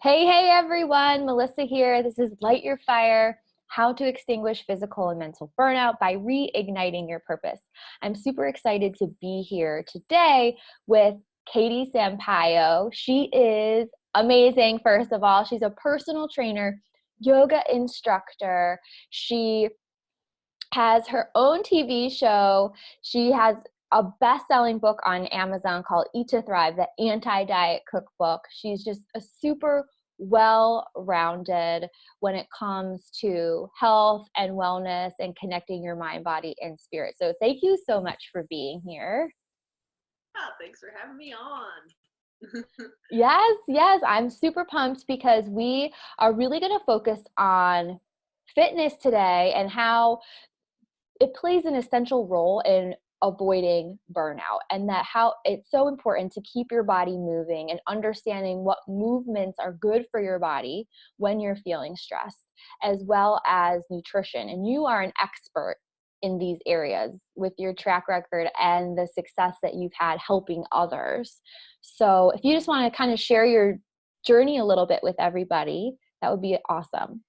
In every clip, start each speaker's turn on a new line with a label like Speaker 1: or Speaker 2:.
Speaker 1: Hey everyone, Melissa here. This is Light Your Fire, how to extinguish physical and mental burnout by reigniting your purpose. I'm super excited to be here today with Katie Sampayo. She is amazing, first of all. She's a personal trainer, yoga instructor. She has her own TV show. She has a best-selling book on Amazon called Eat to Thrive, the anti-diet cookbook. She's just a super well-rounded when it comes to health and wellness and connecting your mind, body, and spirit. So thank you so much for being here.
Speaker 2: Thanks for having me on.
Speaker 1: Yes, I'm super pumped because we are really going to focus on fitness today and how it plays an essential role in avoiding burnout, and that how it's so important to keep your body moving and understanding what movements are good for your body when you're feeling stressed, as well as nutrition. And you are an expert in these areas with your track record and the success that you've had helping others. So if you just want to kind of share your journey a little bit with everybody, that would be awesome.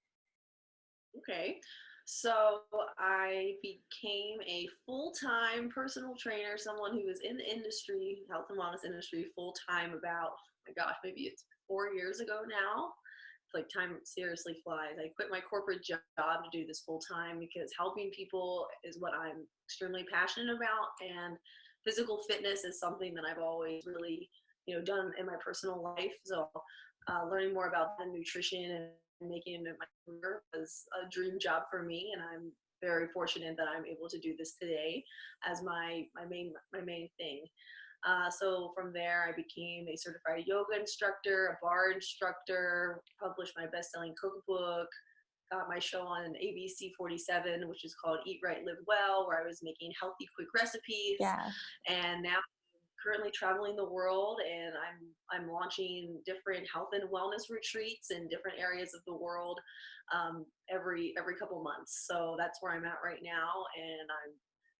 Speaker 2: Okay. So I became a full-time personal trainer, someone who was in the industry, health and wellness industry, full-time about, oh my gosh, maybe it's 4 years ago now. It's like time seriously flies. I quit my corporate job to do this full-time because helping people is what I'm extremely passionate about. And physical fitness is something that I've always really, done in my personal life. So learning more about the nutrition and making it my career was a dream job for me, and I'm very fortunate that I'm able to do this today as my main thing. So from there, I became a certified yoga instructor, a bar instructor, published my best-selling cookbook, got my show on ABC 47, which is called Eat Right, Live Well, where I was making healthy, quick recipes.
Speaker 1: Yeah.
Speaker 2: And now currently traveling the world, and I'm launching different health and wellness retreats in different areas of the world every couple months. So that's where I'm at right now, and I'm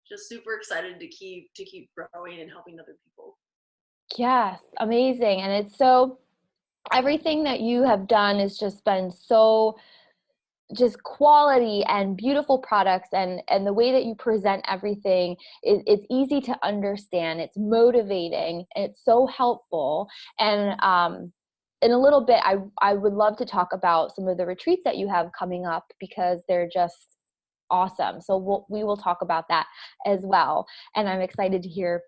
Speaker 2: just super excited to keep growing and helping other people.
Speaker 1: Yes, amazing. And it's so everything that you have done has just been so just quality and beautiful products, and the way that you present everything is it's easy to understand, it's motivating, and it's so helpful. And in a little bit I would love to talk about some of the retreats that you have coming up because they're just awesome. So we will talk about that as well, and I'm excited to hear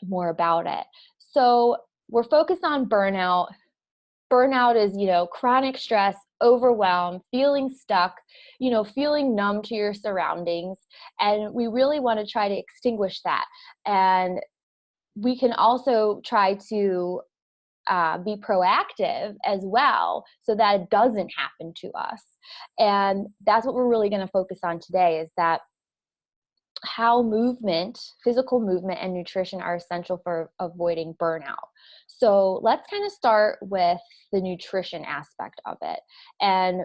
Speaker 1: more about it. So we're focused on burnout. Burnout is, chronic stress, overwhelm, feeling stuck, feeling numb to your surroundings. And we really want to try to extinguish that. And we can also try to be proactive as well so that it doesn't happen to us. And that's what we're really going to focus on today, is that how movement, physical movement, and nutrition are essential for avoiding burnout. So let's kind of start with the nutrition aspect of it. And,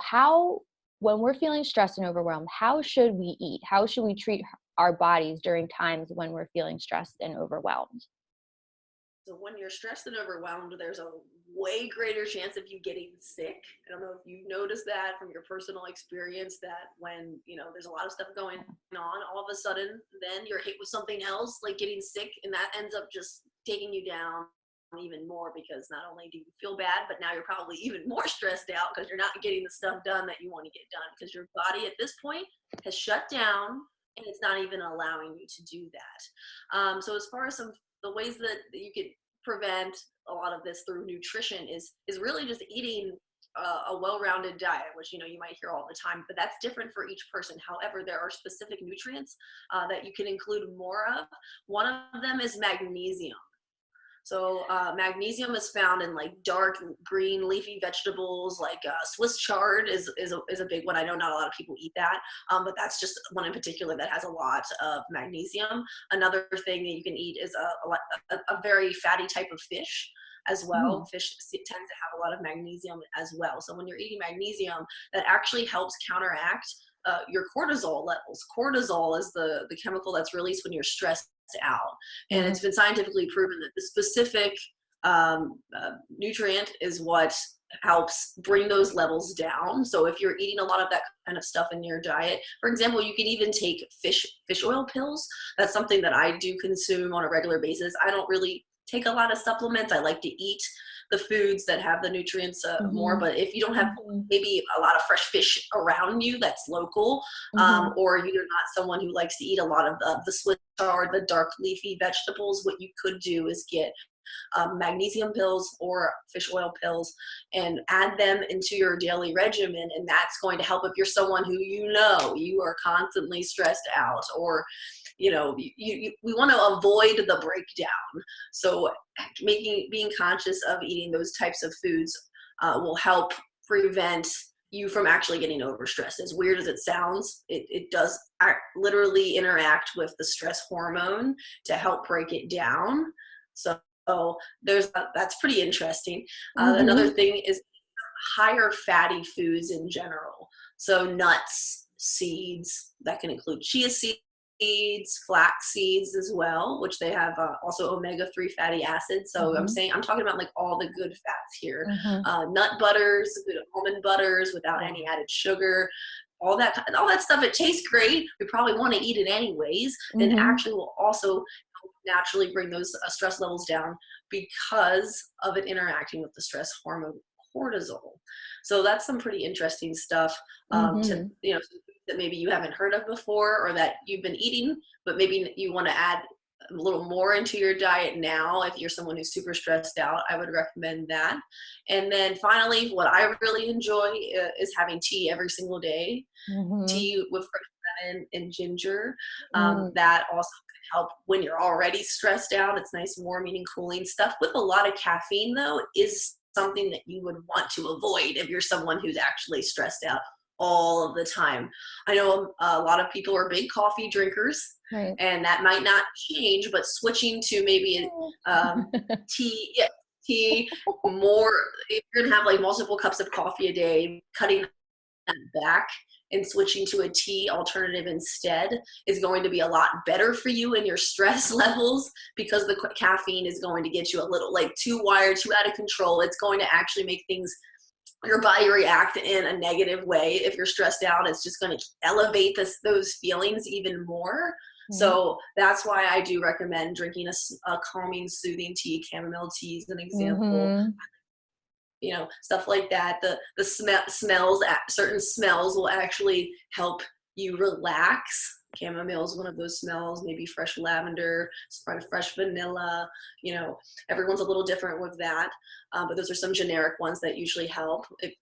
Speaker 1: how, when we're feeling stressed and overwhelmed, how should we eat? How should we treat our bodies during times when we're feeling stressed and overwhelmed?
Speaker 2: So when you're stressed and overwhelmed, there's a way greater chance of you getting sick. I don't know if you've noticed that from your personal experience, that when, there's a lot of stuff going on, all of a sudden, then you're hit with something else, like getting sick, and that ends up just taking you down even more, because not only do you feel bad, but now you're probably even more stressed out because you're not getting the stuff done that you want to get done, because your body at this point has shut down and it's not even allowing you to do that. So as far as the ways that you could prevent a lot of this through nutrition is really just eating a well-rounded diet, which you might hear all the time, but that's different for each person. However, there are specific nutrients that you can include more of. One of them is magnesium. So magnesium is found in like dark green leafy vegetables, like Swiss chard is a big one. I know not a lot of people eat that, but that's just one in particular that has a lot of magnesium. Another thing that you can eat is a very fatty type of fish as well. Fish tends to have a lot of magnesium as well. So when you're eating magnesium, that actually helps counteract your cortisol levels. Cortisol is the chemical that's released when you're stressed out. And it's been scientifically proven that the specific nutrient is what helps bring those levels down. So if you're eating a lot of that kind of stuff in your diet, for example, you can even take fish oil pills. That's something that I do consume on a regular basis. I don't really take a lot of supplements. I like to eat the foods that have the nutrients more, but if you don't have maybe a lot of fresh fish around you that's local, or you're not someone who likes to eat a lot of the Swiss chard, the dark leafy vegetables, what you could do is get magnesium pills or fish oil pills and add them into your daily regimen. And that's going to help if you're someone who, you are constantly stressed out, or, we want to avoid the breakdown. So being conscious of eating those types of foods will help prevent you from actually getting overstressed. As weird as it sounds, it does literally interact with the stress hormone to help break it down. So that's pretty interesting. Another thing is higher fatty foods in general. So nuts, seeds, that can include chia seeds, flax seeds as well, which they have also omega-3 fatty acids. So I'm talking about like all the good fats here. Nut butters, good almond butters without any added sugar. All that stuff, it tastes great. We probably want to eat it anyways, and actually will also naturally bring those stress levels down because of it interacting with the stress hormone cortisol. So that's some pretty interesting stuff that maybe you haven't heard of before, or that you've been eating, but maybe you want to add a little more into your diet now. If you're someone who's super stressed out, I would recommend that. And then finally, what I really enjoy is having tea every single day. Tea with fresh lemon and ginger. That also can help when you're already stressed out. It's nice, warming and cooling stuff. With a lot of caffeine, though, is something that you would want to avoid if you're someone who's actually stressed out all of the time. I know a lot of people are big coffee drinkers, and that might not change, but switching to maybe tea more, if you're gonna have like multiple cups of coffee a day, cutting that back and switching to a tea alternative instead is going to be a lot better for you and your stress levels, because the caffeine is going to get you a little like too wired, too out of control. It's going to actually make your body react in a negative way. If you're stressed out, it's just going to elevate those feelings even more. So that's why I do recommend drinking a calming, soothing tea. Chamomile tea is an example. Stuff like that. The smells, certain smells will actually help you relax. Chamomile is one of those smells, maybe fresh lavender, fresh vanilla. Everyone's a little different with that. But those are some generic ones that usually help. If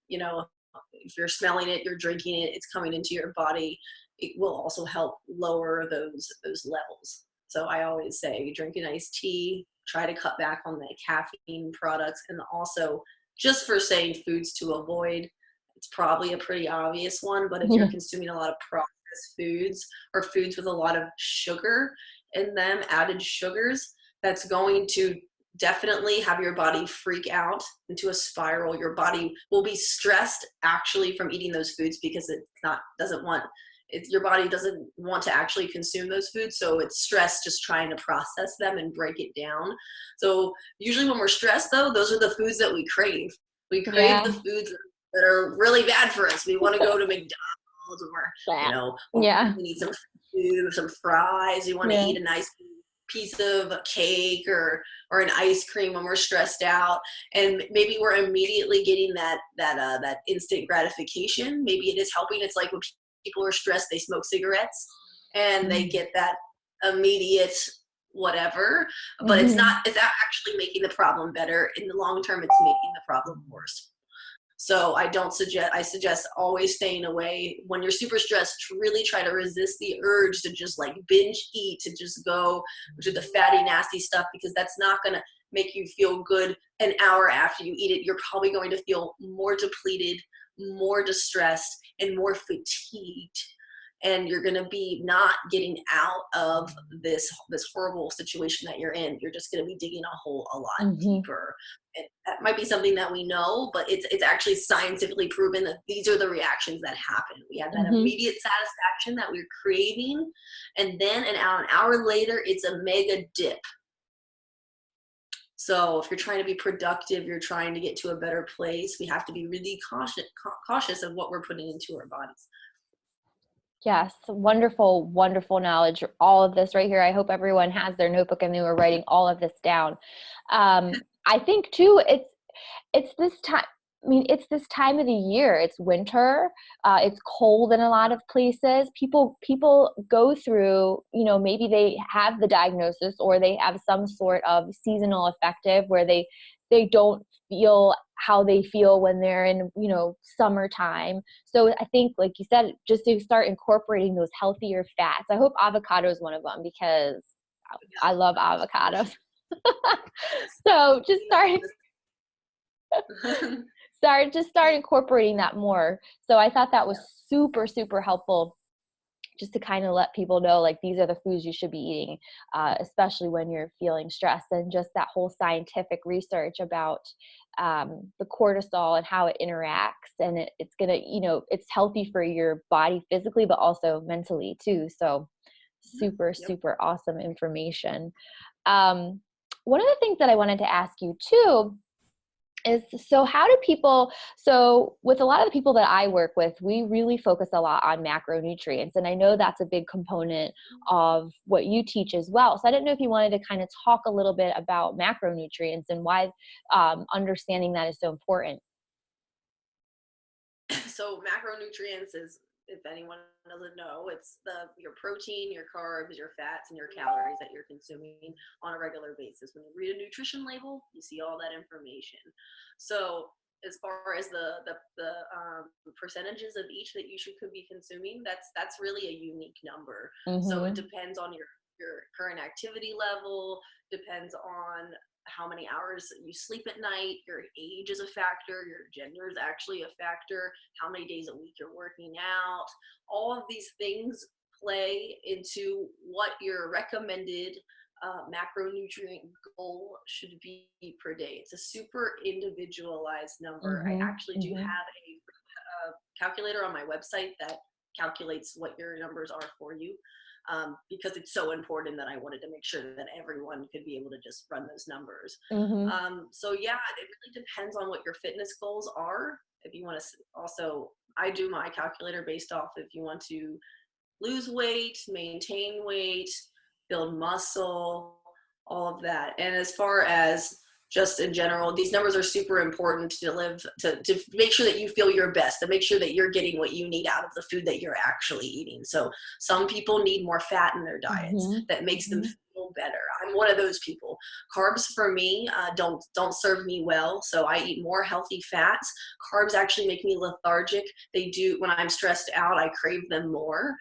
Speaker 2: you're smelling it, you're drinking it, it's coming into your body, it will also help lower those levels. So I always say drink a nice tea, try to cut back on the caffeine products, and also, just for saying foods to avoid, it's probably a pretty obvious one, but if you're consuming a lot of processed foods or foods with a lot of sugar in them, added sugars, that's going to definitely have your body freak out into a spiral. Your body will be stressed actually from eating those foods because your body doesn't want to actually consume those foods. So it's stress just trying to process them and break it down. So usually when we're stressed, though, those are the foods that we crave. We crave the foods that are really bad for us. We want to go to McDonald's, or we need some food, some fries. We want to eat a nice piece of cake or an ice cream when we're stressed out, and maybe we're immediately getting that instant gratification. Maybe it is helping. It's like when people are stressed, they smoke cigarettes and they get that immediate whatever, but it's actually making the problem better. In the long term, it's making the problem worse. So I suggest always staying away. When you're super stressed, really try to resist the urge to just like binge eat, to just go to the fatty, nasty stuff, because that's not going to make you feel good an hour after you eat it. You're probably going to feel more depleted, more distressed, and more fatigued. And you're going to be not getting out of this horrible situation that you're in. You're just going to be digging a hole a lot deeper. And that might be something that we know, but it's actually scientifically proven that these are the reactions that happen. We have that immediate satisfaction that we're craving, and then an hour later, it's a mega dip. So if you're trying to be productive, you're trying to get to a better place, we have to be really cautious of what we're putting into our bodies.
Speaker 1: Yes, wonderful, wonderful knowledge. All of this right here. I hope everyone has their notebook and they were writing all of this down. I think too, it's this time. I mean, it's this time of the year. It's winter. It's cold in a lot of places. People go through, maybe they have the diagnosis or they have some sort of seasonal affective where they don't feel how they feel when they're in, summertime. So I think, like you said, just to start incorporating those healthier fats. I hope avocado is one of them because I love avocados.
Speaker 2: Yes.
Speaker 1: So just start
Speaker 2: Yes.
Speaker 1: start incorporating that more. So I thought that was super, super helpful, just to kind of let people know, like, these are the foods you should be eating, especially when you're feeling stressed, and just that whole scientific research about the cortisol and how it interacts, and it's gonna, it's healthy for your body physically, but also mentally too. So super,
Speaker 2: Yep.
Speaker 1: super awesome information. One of the things that I wanted to ask you too is, so how do people, so with a lot of the people that I work with, we really focus a lot on macronutrients, and I know that's a big component of what you teach as well. So I didn't know if you wanted to kind of talk a little bit about macronutrients and why understanding that is so important.
Speaker 2: So macronutrients is, if anyone doesn't know, it's your protein, your carbs, your fats, and your calories that you're consuming on a regular basis. When you read a nutrition label, you see all that information. So as far as the percentages of each that you could be consuming, that's really a unique number. So it
Speaker 1: Mm-hmm.
Speaker 2: depends on your current activity level, depends on how many hours you sleep at night, your age is a factor, your gender is actually a factor, how many days a week you're working out. All of these things play into what your recommended macronutrient goal should be per day. It's a super individualized number. I
Speaker 1: Mm-hmm.
Speaker 2: actually do
Speaker 1: Mm-hmm.
Speaker 2: have a calculator on my website that calculates what your numbers are for you, because it's so important that I wanted to make sure that everyone could be able to just run those numbers.
Speaker 1: Mm-hmm.
Speaker 2: So yeah, it really depends on what your fitness goals are. If you want to also, I do my calculator based off if you want to lose weight, maintain weight, build muscle, all of that. And as far as just in general, these numbers are super important to live, to make sure that you feel your best, to make sure that you're getting what you need out of the food that you're actually eating. So some people need more fat in their diets.
Speaker 1: Mm-hmm.
Speaker 2: That makes them
Speaker 1: Mm-hmm.
Speaker 2: feel better. I'm one of those people. Carbs for me don't serve me well, so I eat more healthy fats. Carbs actually make me lethargic. They do. When I'm stressed out, I crave them more.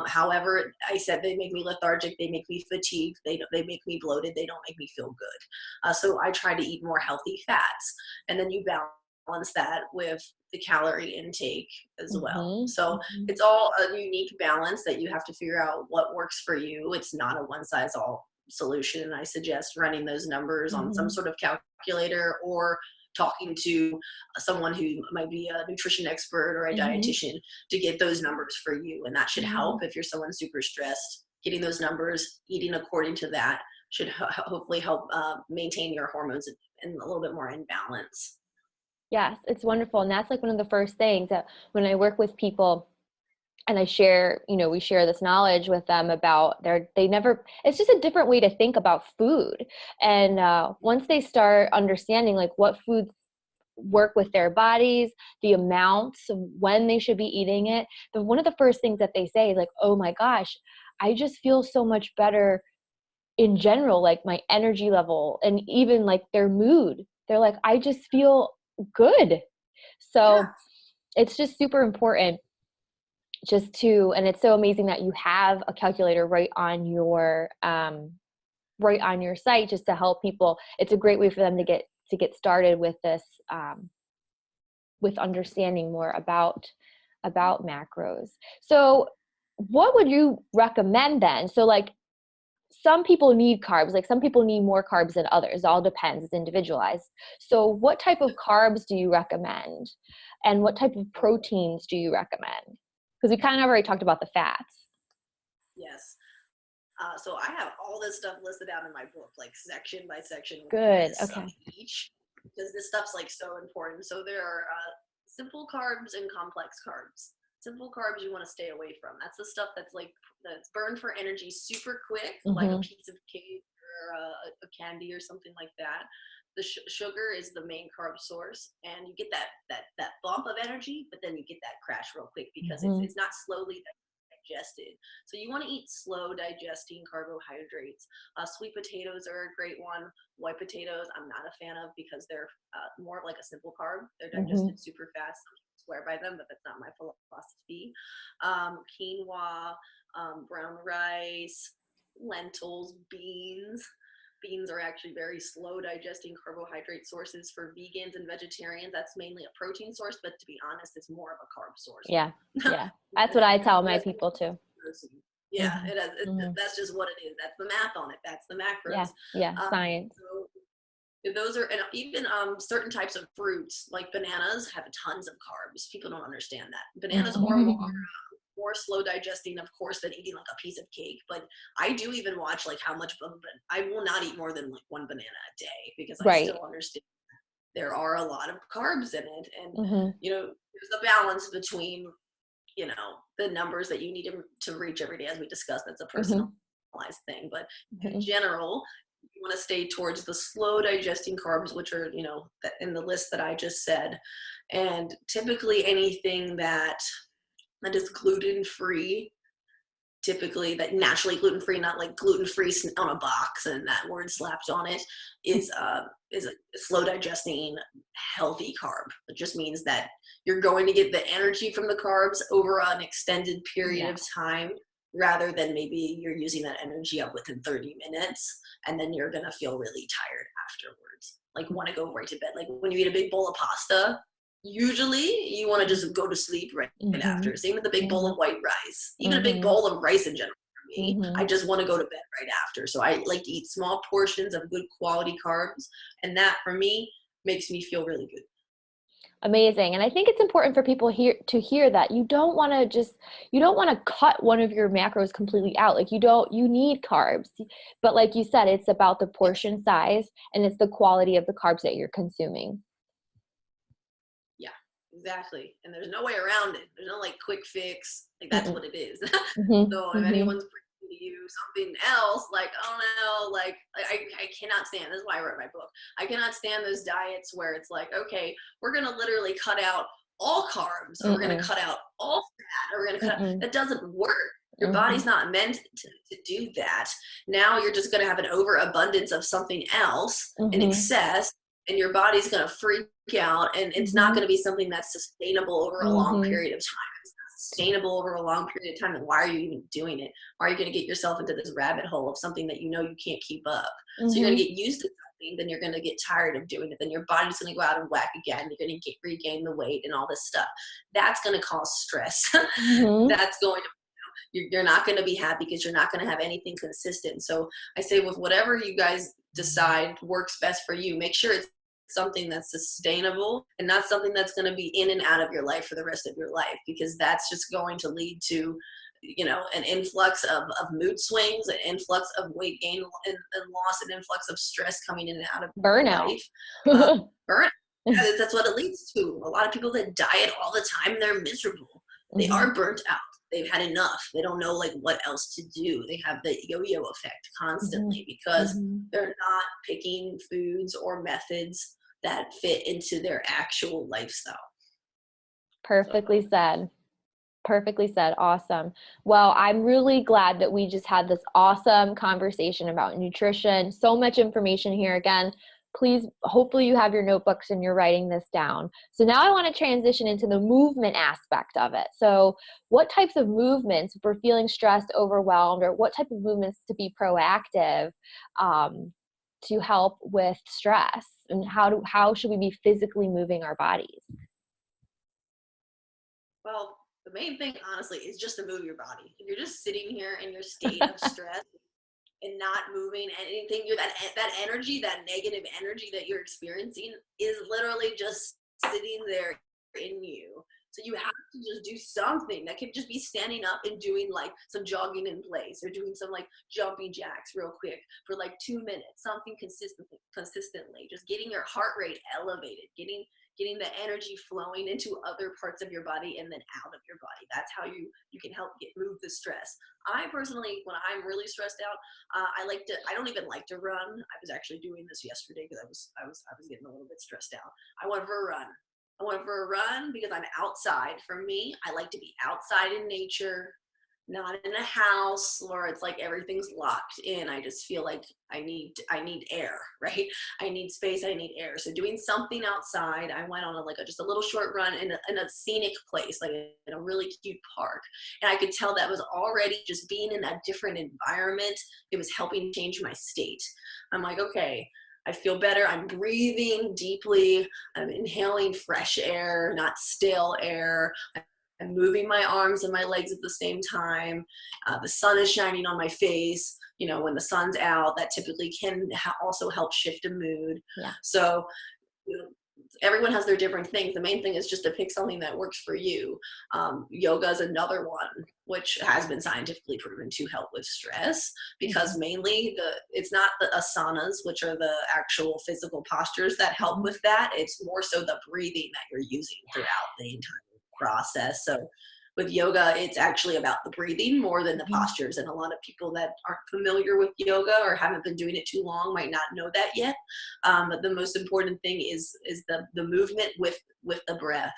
Speaker 2: However, I said they make me lethargic. They make me fatigued. They make me bloated. They don't make me feel good. So I try to eat more healthy fats, and then you balance that with the calorie intake as well. So
Speaker 1: Mm-hmm.
Speaker 2: it's all a unique balance that you have to figure out what works for you. It's not a one size all solution. And I suggest running those numbers on some
Speaker 1: Mm-hmm.
Speaker 2: sort of calculator, or talking to someone who might be a nutrition expert or a
Speaker 1: Mm-hmm.
Speaker 2: dietitian to get those numbers for you. And that should
Speaker 1: Mm-hmm.
Speaker 2: help if you're someone super stressed. Getting those numbers, eating according to that, should hopefully help maintain your hormones in a little bit more in balance.
Speaker 1: Yes, it's wonderful. And that's like one of the first things that when I work with people and I share, we share this knowledge with them about it's just a different way to think about food. And once they start understanding like what foods work with their bodies, the amounts, when they should be eating it, one of the first things that they say is like, oh my gosh, I just feel so much better in general, like my energy level and even like their mood. They're like, I just feel good.
Speaker 2: Yeah.
Speaker 1: So it's just super important and it's so amazing that you have a calculator right on your site, just to help people. It's a great way for them to get started with this, with understanding more about macros. So what would you recommend then? So like, some people need carbs, like some people need more carbs than others. It all depends, it's individualized. So what type of carbs do you recommend? And what type of proteins do you recommend? Because we kind of already talked about the fats.
Speaker 2: Yes. So I have all this stuff listed out in my book, like section by section with
Speaker 1: Good.
Speaker 2: lists of
Speaker 1: Okay.
Speaker 2: each, because this stuff's like so important. So there are simple carbs and complex carbs. Simple carbs you want to stay away from. That's the stuff that's burned for energy super quick, like a piece of cake or a candy or something like that. The sugar is the main carb source, and you get that bump of energy, but then you get that crash real quick because it's not slowly digested. So you want to eat slow digesting carbohydrates. Sweet potatoes are a great one. White potatoes, I'm not a fan of because they're more like a simple carb. They're digested super fast. Some people swear by them, but that's not my philosophy. Quinoa, brown rice, lentils, beans. Beans are actually very slow digesting carbohydrate sources for vegans and vegetarians. That's mainly a protein source, but to be honest, it's more of a carb source.
Speaker 1: Yeah. Yeah. That's what I tell my people too.
Speaker 2: Yeah, that's just what it is. That's the math on it. That's the macros.
Speaker 1: Yeah. Science.
Speaker 2: So those are, and even certain types of fruits like bananas have tons of carbs. People don't understand that. Bananas are more slow digesting, of course, than eating like a piece of cake. But I do even watch like how much, I will not eat more than like one banana a day because I still understand there are a lot of carbs in it. And, you know, there's a balance between, you know, the numbers that you need to reach every day, as we discussed. That's a personalized thing. But in general, you want to stay towards the slow digesting carbs, which are, you know, in the list that I just said. And typically anything that is gluten-free, typically that naturally gluten-free, not like gluten-free on a box and that word slapped on it, is a slow digesting healthy carb. It just means that you're going to get the energy from the carbs over an extended period of time, rather than maybe you're using that energy up within 30 minutes and then you're going to feel really tired afterwards. Like want to go right to bed. Like when you eat a big bowl of pasta, usually you want to just go to sleep right after. Same with the big bowl of white rice. Even a big bowl of rice in general for me, I just want to go to bed right after. So I like to eat small portions of good quality carbs. And that for me makes me feel really good.
Speaker 1: Amazing. And I think it's important for people here to hear that you don't want to cut one of your macros completely out. Like you need carbs, but like you said, it's about the portion size and it's the quality of the carbs that you're consuming.
Speaker 2: Yeah, exactly. And there's no way around it. There's no like quick fix. Like that's what it is. So if anyone's preaching to you something else, like, oh no, like I cannot stand, this is why I wrote my book. I cannot stand those diets where it's like, okay, we're going to literally cut out all carbs, or we're going to cut out all fat, or we're going to cut out, that doesn't work. Your body's not meant to do that. Now you're just going to have an overabundance of something else, in excess, and your body's going to freak out, and it's not going to be something that's sustainable over a long period of time. It's not sustainable over a long period of time. Then why are you even doing it? Why are you going to get yourself into this rabbit hole of something that you know you can't keep up? So you're going to get used to something, then you're going to get tired of doing it. Then your body's going to go out and whack again. You're going to regain the weight and all this stuff. That's going to cause stress. That's going to, you're not going to be happy because you're not going to have anything consistent. So I say with whatever you guys decide works best for you, make sure it's something that's sustainable and not something that's going to be in and out of your life for the rest of your life, because that's just going to lead to, you know, an influx of mood swings, an influx of weight gain and loss, an influx of stress coming in and out of
Speaker 1: burnout.
Speaker 2: Life. Burnout. That's what it leads to. A lot of people that diet all the time, they're miserable. They are burnt out. They've had enough. They don't know like what else to do. They have the yo-yo effect constantly because they're not picking foods or methods that fit into their actual lifestyle.
Speaker 1: Perfectly said. Perfectly said. Awesome. Well, I'm really glad that we just had this awesome conversation about nutrition. So much information here. Again, please, hopefully you have your notebooks and you're writing this down. So now I want to transition into the movement aspect of it. So what types of movements, if we're feeling stressed, overwhelmed, or what type of movements to be proactive to help with stress? And how should we be physically moving our bodies?
Speaker 2: Well, the main thing, honestly, is just to move your body. If you're just sitting here in your state of stress and not moving anything, that energy, that negative energy that you're experiencing is literally just sitting there in you. So you have to just do something. That could just be standing up and doing like some jogging in place, or doing some like jumping jacks real quick for like 2 minutes, something consistently, just getting your heart rate elevated, getting the energy flowing into other parts of your body and then out of your body. That's how you can help move the stress. I personally, when I'm really stressed out, I don't even like to run. I was actually doing this yesterday because I was getting a little bit stressed out. I went for a run. I went for a run because I'm outside. For me, I like to be outside in nature, not in a house where it's like everything's locked in. I just feel like I need air, right? I need space, I need air. So doing something outside, I went on just a little short run in a scenic place, like in a really cute park. And I could tell that was already, just being in a different environment, it was helping change my state. I'm like, okay, I feel better. I'm breathing deeply. I'm inhaling fresh air, not stale air. I'm moving my arms and my legs at the same time. The sun is shining on my face. You know, when the sun's out, that typically can also help shift a mood.
Speaker 1: Yeah.
Speaker 2: So, you know, everyone has their different things. The main thing is just to pick something that works for you. Yoga is another one, which has been scientifically proven to help with stress, because mainly it's not the asanas, which are the actual physical postures that help with that. It's more so the breathing that you're using throughout the entire process. So with yoga, it's actually about the breathing more than the postures. And a lot of people that aren't familiar with yoga or haven't been doing it too long might not know that yet. But the most important thing is the movement with the breath.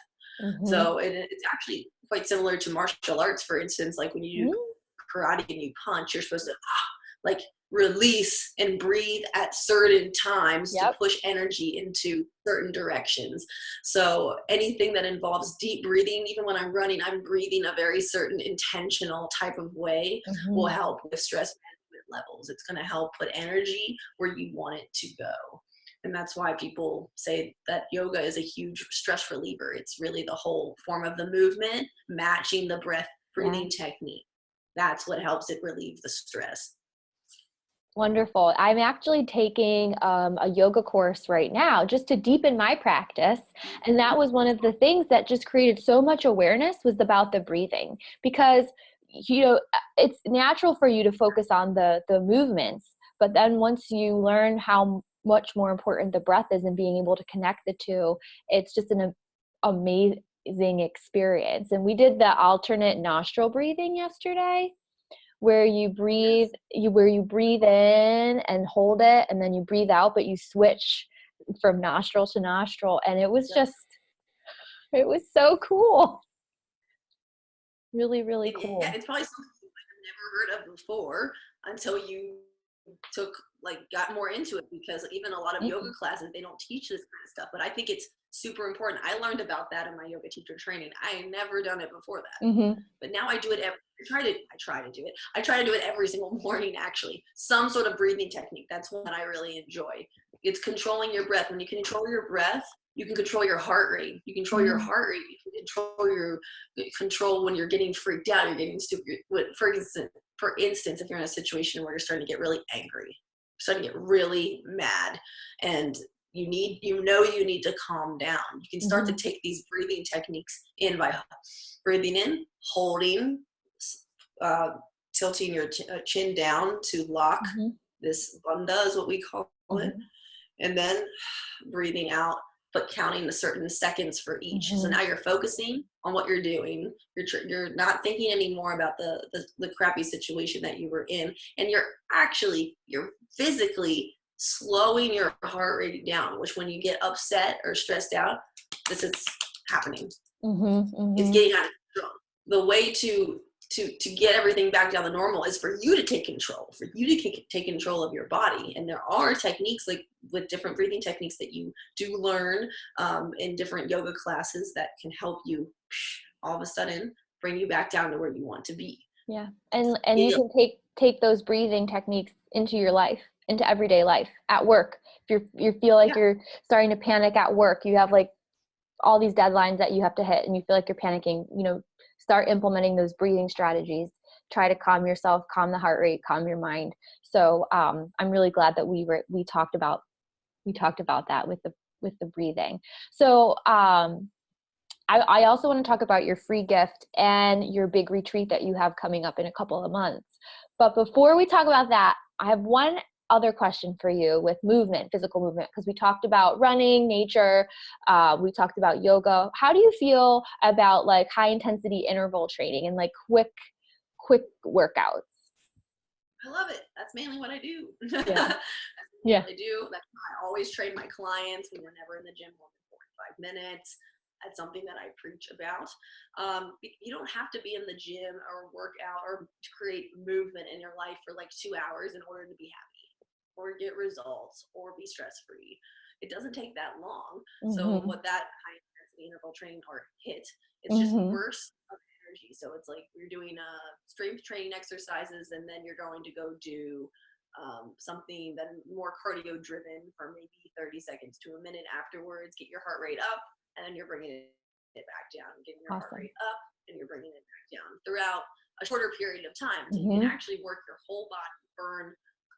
Speaker 2: So it's actually quite similar to martial arts, for instance. Like when you do karate and you punch, you're supposed to like release and breathe at certain times to push energy into certain directions. So anything that involves deep breathing, even when I'm running, I'm breathing a very certain intentional type of way, will help with stress management levels. It's going to help put energy where you want it to go. And that's why people say that yoga is a huge stress reliever. It's really the whole form of the movement matching the breath breathing technique. That's what helps it relieve the stress.
Speaker 1: Wonderful. I'm actually taking a yoga course right now just to deepen my practice. And that was one of the things that just created so much awareness, was about the breathing, because, you know, it's natural for you to focus on the movements. But then once you learn how much more important the breath is and being able to connect the two, it's just an amazing experience. And we did the alternate nostril breathing yesterday, where you breathe, where you breathe in and hold it, and then you breathe out, but you switch from nostril to nostril. And it was just, it was so cool. Really, really cool.
Speaker 2: Yeah, it's probably something I've never heard of before until you got more into it, because even a lot of yoga classes, they don't teach this kind of stuff. But I think it's super important. I learned about that in my yoga teacher training. I had never done it before that. But now I do it I try to do it every single morning, actually. Some sort of breathing technique. That's what I really enjoy. It's controlling your breath. When you control your breath, you can control your heart rate. You control your heart rate. You can control when you're getting freaked out. You're getting stupid. For instance, if you're in a situation where you're starting to get really angry, starting to get really mad, and you need to calm down, you can start to take these breathing techniques in by breathing in, holding, tilting your chin down to lock. This bandha is what we call it. And then breathing out, but counting the certain seconds for each. So now you're focusing on what you're doing. You're not thinking anymore about the crappy situation that you were in, and you're physically slowing your heart rate down, which when you get upset or stressed out, this is happening. It's getting out of control. The way to get everything back down to normal is for you to take control, take control of your body. And there are techniques, like with different breathing techniques, that you do learn in different yoga classes that can help you all of a sudden bring you back down to where you want to be.
Speaker 1: Yeah. And you can take those breathing techniques into your life, into everyday life, at work. If you feel like you're starting to panic at work, you have like all these deadlines that you have to hit and you feel like you're panicking, start implementing those breathing strategies. Try to calm yourself, calm the heart rate, calm your mind. So I'm really glad that we talked about that with the breathing. So I also want to talk about your free gift and your big retreat that you have coming up in a couple of months. But before we talk about that, I have one other question for you with movement, physical movement, because we talked about running, nature, we talked about yoga. How do you feel about like high intensity interval training and like quick workouts?
Speaker 2: I love it. That's mainly what I do.
Speaker 1: Yeah.
Speaker 2: That's
Speaker 1: Yeah.
Speaker 2: what I do. That's how I always train my clients. We were never in the gym more than 45 minutes. That's something that I preach about. You don't have to be in the gym or work out or to create movement in your life for like 2 hours in order to be happy or get results or be stress free. It doesn't take that long. So
Speaker 1: Mm-hmm.
Speaker 2: what that high intensity interval training or HIIT, it's just
Speaker 1: Mm-hmm.
Speaker 2: bursts of energy. So it's like you're doing strength training exercises and then you're going to go do something that more cardio driven for maybe 30 seconds to a minute afterwards. Get your heart rate up, and then you're bringing it back down, getting your heart
Speaker 1: Awesome.
Speaker 2: rate up, and you're bringing it back down throughout a shorter period of time. So you can
Speaker 1: Mm-hmm.
Speaker 2: actually work your whole body, burn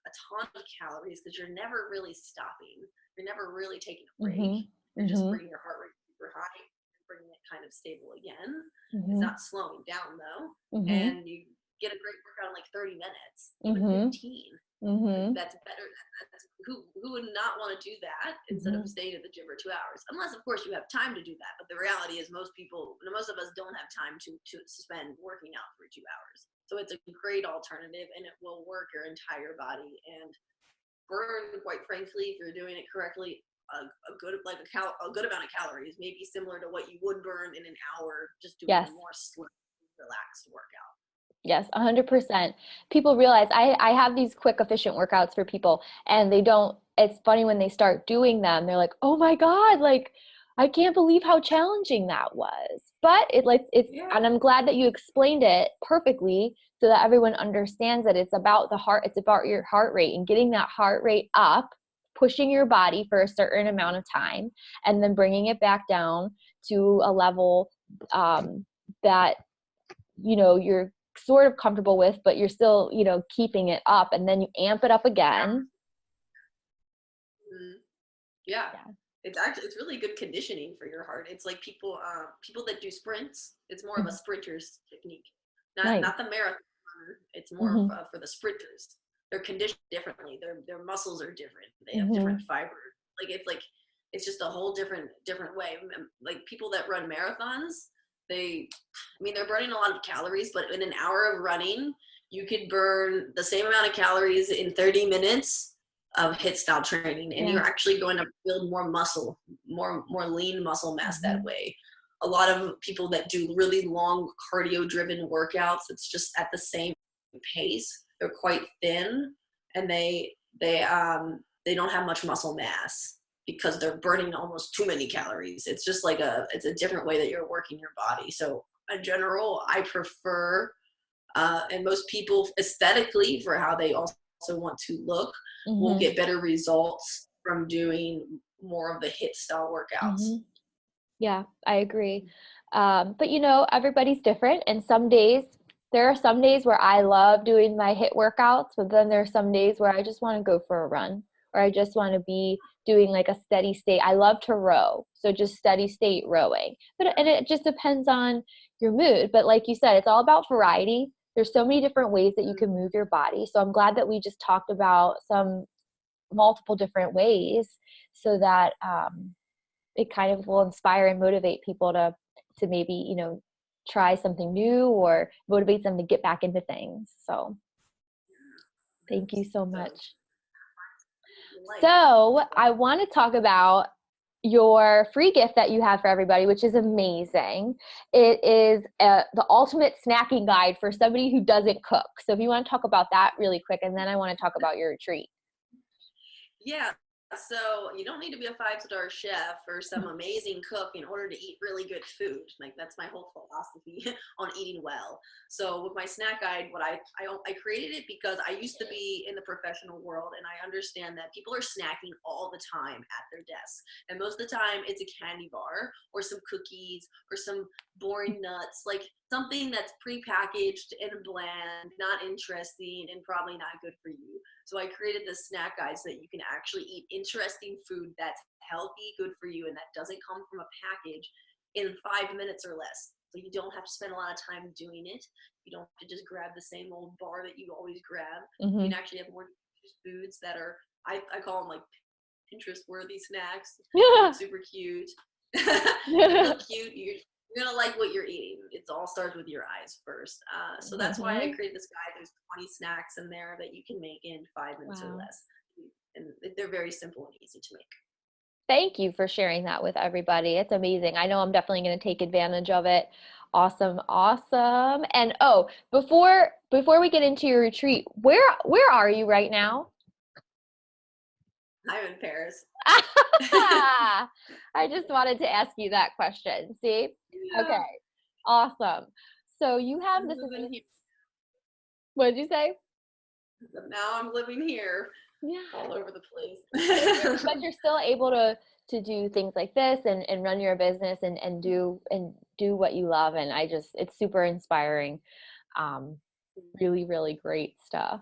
Speaker 2: a ton of calories because you're never really stopping. You're never really taking a break.
Speaker 1: Mm-hmm.
Speaker 2: You're just
Speaker 1: Mm-hmm.
Speaker 2: bringing your heart rate super high and bringing it kind of stable again. It's
Speaker 1: Mm-hmm.
Speaker 2: not slowing down though.
Speaker 1: Mm-hmm.
Speaker 2: And you get a great workout in like 30 minutes, even
Speaker 1: Mm-hmm.
Speaker 2: 15. Like
Speaker 1: Mm-hmm.
Speaker 2: that's better. Who would not want to do that instead of
Speaker 1: Mm-hmm.
Speaker 2: staying at the gym for 2 hours? Unless, of course, you have time to do that. But the reality is, most of us don't have time to spend working out for 2 hours. So it's a great alternative, and it will work your entire body and burn. Quite frankly, if you're doing it correctly, a good a good amount of calories, maybe similar to what you would burn in an hour just doing
Speaker 1: Yes.
Speaker 2: a more slow, relaxed workout.
Speaker 1: Yes, 100%. People realize I have these quick, efficient workouts for people, and they don't, it's funny when they start doing them, they're like, oh my God, like, I can't believe how challenging that was. But
Speaker 2: Yeah.
Speaker 1: and I'm glad that you explained it perfectly so that everyone understands that it's about the heart, it's about your heart rate and getting that heart rate up, pushing your body for a certain amount of time, and then bringing it back down to a level that you're sort of comfortable with, but you're still, keeping it up, and then you amp it up again.
Speaker 2: Mm-hmm. Yeah.
Speaker 1: Yeah.
Speaker 2: It's really good conditioning for your heart. It's like people that do sprints. It's more of a sprinter's technique,
Speaker 1: Nice.
Speaker 2: not the marathon runner. It's more
Speaker 1: Mm-hmm.
Speaker 2: for the sprinters. They're conditioned differently. Their muscles are different. They have
Speaker 1: Mm-hmm.
Speaker 2: different fibers. It's just a whole different way. Like people that run marathons, they're burning a lot of calories, but in an hour of running, you could burn the same amount of calories in 30 minutes of HIIT style training, and
Speaker 1: Yeah.
Speaker 2: you're actually going to build more muscle, more lean muscle mass
Speaker 1: Mm-hmm.
Speaker 2: that way. A lot of people that do really long cardio driven workouts, it's just at the same pace. They're quite thin, and they don't have much muscle mass because they're burning almost too many calories. It's just like it's a different way that you're working your body. So in general, I prefer, and most people aesthetically for how they also want to look, will
Speaker 1: Mm-hmm.
Speaker 2: get better results from doing more of the HIIT style workouts.
Speaker 1: Mm-hmm. Yeah, I agree. But everybody's different, and there are some days where I love doing my HIIT workouts, but then there are some days where I just want to go for a run, or I just want to be doing like a steady state. I love to row, so just steady state rowing. And it just depends on your mood. But like you said, it's all about variety. There's so many different ways that you can move your body. So I'm glad that we just talked about some multiple different ways so that it kind of will inspire and motivate people to maybe try something new or motivate them to get back into things. So thank you so
Speaker 2: So
Speaker 1: much.
Speaker 2: life.
Speaker 1: So I want to talk about your free gift that you have for everybody, which is amazing. It is the ultimate snacking guide for somebody who doesn't cook. So if you want to talk about that really quick, and then I want to talk about your retreat.
Speaker 2: Yeah. So you don't need to be a 5-star chef or some amazing cook in order to eat really good food. Like that's my whole philosophy on eating well. So with my snack guide, I created it because I used to be in the professional world, and I understand that people are snacking all the time at their desks. And most of the time it's a candy bar or some cookies or some boring nuts, like something that's prepackaged and bland, not interesting, and probably not good for you. So I created the snack guide so that you can actually eat interesting food that's healthy, good for you, and that doesn't come from a package in 5 minutes or less. So you don't have to spend a lot of time doing it. You don't have to just grab the same old bar that you always grab. You can actually have more foods that are, I call them like Pinterest worthy snacks. Super cute. They look cute. You're gonna like what you're eating. It all starts with your eyes first. So that's why I created this guide. There's 20 snacks in there that you can make in 5 minutes or less. And they're very simple and easy to make.
Speaker 1: Thank you for sharing that with everybody. It's amazing. I know I'm definitely going to take advantage of it. Awesome, awesome. And oh, before we get into your retreat, where are you right now?
Speaker 2: I'm in Paris.
Speaker 1: I just wanted to ask you that question. See?
Speaker 2: Yeah.
Speaker 1: Okay. Awesome. So you have this. What did you say?
Speaker 2: Now I'm living here.
Speaker 1: Yeah.
Speaker 2: All over the place.
Speaker 1: But you're still able to do things like this and run your business and do what you love. And it's super inspiring. Really, really great stuff.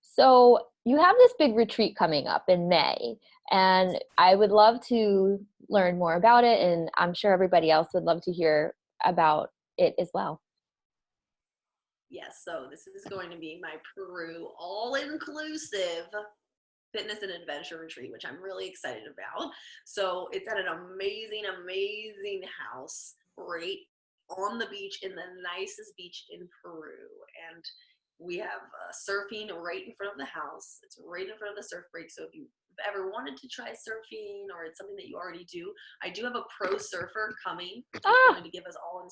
Speaker 1: So you have this big retreat coming up in May, and I would love to learn more about it. And I'm sure everybody else would love to hear about it as well.
Speaker 2: Yes. So this is going to be my Peru all-inclusive fitness and adventure retreat, which I'm really excited about. So it's at an amazing, amazing house right on the beach, in the nicest beach in Peru. And we have surfing right in front of the house. It's right in front of the surf break. So if you've ever wanted to try surfing, or it's something that you already do, I do have a pro surfer coming. He's going to give us all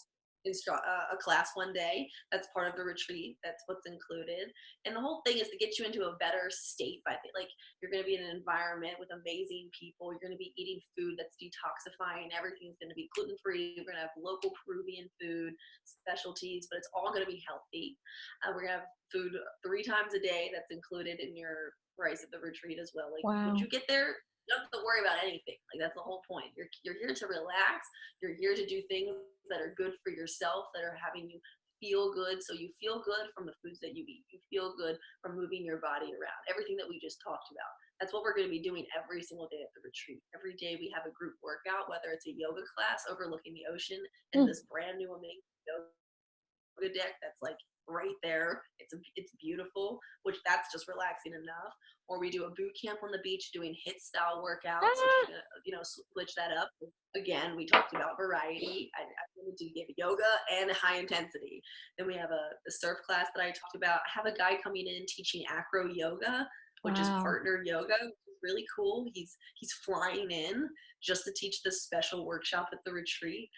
Speaker 2: a class one day. That's part of the retreat. That's what's included. And the whole thing is to get you into a better state. Like, you're going to be in an environment with amazing people. You're going to be eating food that's detoxifying. Everything's going to be gluten-free. We're going to have local Peruvian food, specialties, but it's all going to be healthy. We're going to have food 3 times a day that's included in your price at the retreat as well. Like,
Speaker 1: wow.
Speaker 2: When you get there, you don't have to worry about anything. Like, that's the whole point. You're here to relax. You're here to do things that are good for yourself, that are having you feel good. So you feel good from the foods that you eat. You feel good from moving your body around. Everything that we just talked about. That's what we're going to be doing every single day at the retreat. Every day we have a group workout, whether it's a yoga class overlooking the ocean and this brand new amazing yoga deck that's like right there. It's beautiful, which that's just relaxing enough. Or we do a boot camp on the beach doing HIIT style workouts, which switch that up. Again, we talked about variety. I wanted to give yoga and high intensity. Then we have the surf class that I talked about. I have a guy coming in teaching acro yoga, which is partner yoga, which is really cool. He's flying in just to teach this special workshop at the retreat.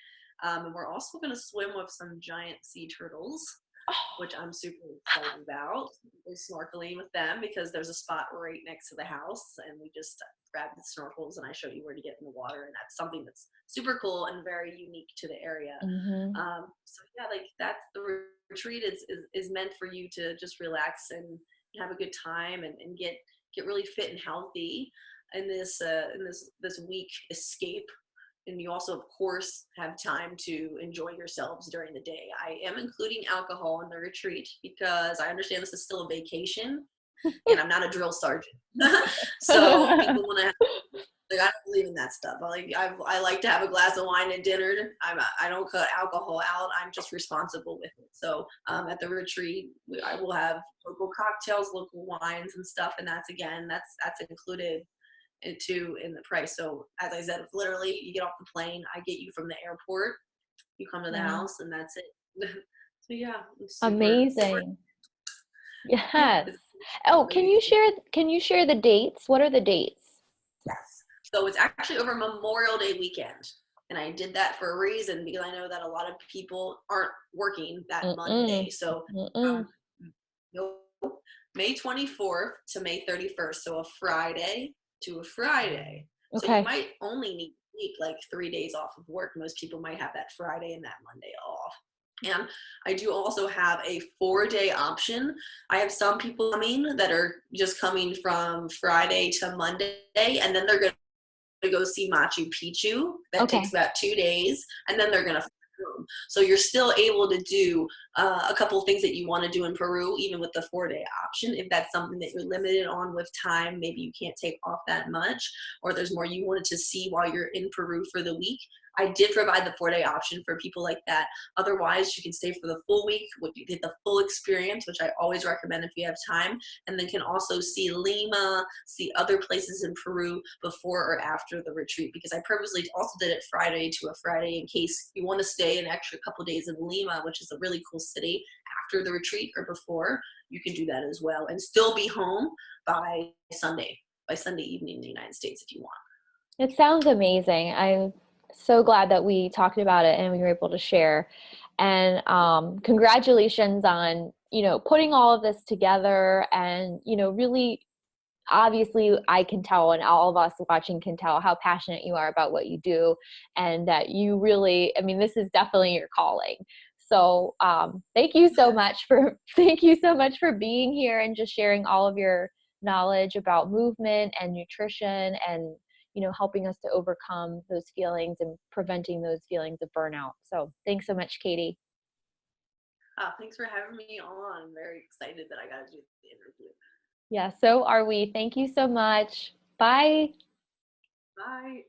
Speaker 2: And we're also going to swim with some giant sea turtles, which I'm super excited about. We're snorkeling with them because there's a spot right next to the house, and we just grab the snorkels and I show you where to get in the water, and that's something that's super cool and very unique to the area. So yeah, like that's the retreat is meant for you to just relax and have a good time and get really fit and healthy in this week escape. And you also, of course, have time to enjoy yourselves during the day. I am including alcohol in the retreat because I understand this is still a vacation and I'm not a drill sergeant. So people want to I don't believe in that stuff. I like to have a glass of wine at dinner. I don't cut alcohol out. I'm just responsible with it. So at the retreat, I will have local cocktails, local wines and stuff. And that's included in the price. So as I said, literally you get off the plane, I get you from the airport, you come to the house, and that's it. So yeah,
Speaker 1: amazing. Yes. Oh, can you share the dates? What are the dates?
Speaker 2: Yes. So it's actually over Memorial Day weekend. And I did that for a reason because I know that a lot of people aren't working that Monday. So May 24th to May 31st. So a Friday to a Friday. Okay. So you might only need like 3 days off of work. Most people might have that Friday and that Monday off. And I do also have a 4-day option. I have some people coming that are just coming from Friday to Monday, and then they're going to go see Machu Picchu. That takes about 2 days, and then they're going to home. So you're still able to do a couple of things that you want to do in Peru, even with the 4-day option. If that's something that you're limited on with time, maybe you can't take off that much, or there's more you wanted to see while you're in Peru for the week, I did provide the 4-day option for people like that. Otherwise, you can stay for the full week, you get the full experience, which I always recommend if you have time, and then can also see Lima, see other places in Peru before or after the retreat, because I purposely also did it Friday to a Friday in case you want to stay an extra couple days in Lima, which is a really cool city, after the retreat or before. You can do that as well and still be home by Sunday evening in the United States if you want.
Speaker 1: It sounds amazing. I'm so glad that we talked about it and we were able to share. And congratulations on, putting all of this together and, really obviously I can tell and all of us watching can tell how passionate you are about what you do and that you really, I mean, this is definitely your calling. So thank you so much for being here and just sharing all of your knowledge about movement and nutrition and helping us to overcome those feelings and preventing those feelings of burnout. So thanks so much, Katie.
Speaker 2: Thanks for having me on. I'm very excited that I got to do the interview.
Speaker 1: Yeah, so are we. Thank you so much. Bye.
Speaker 2: Bye.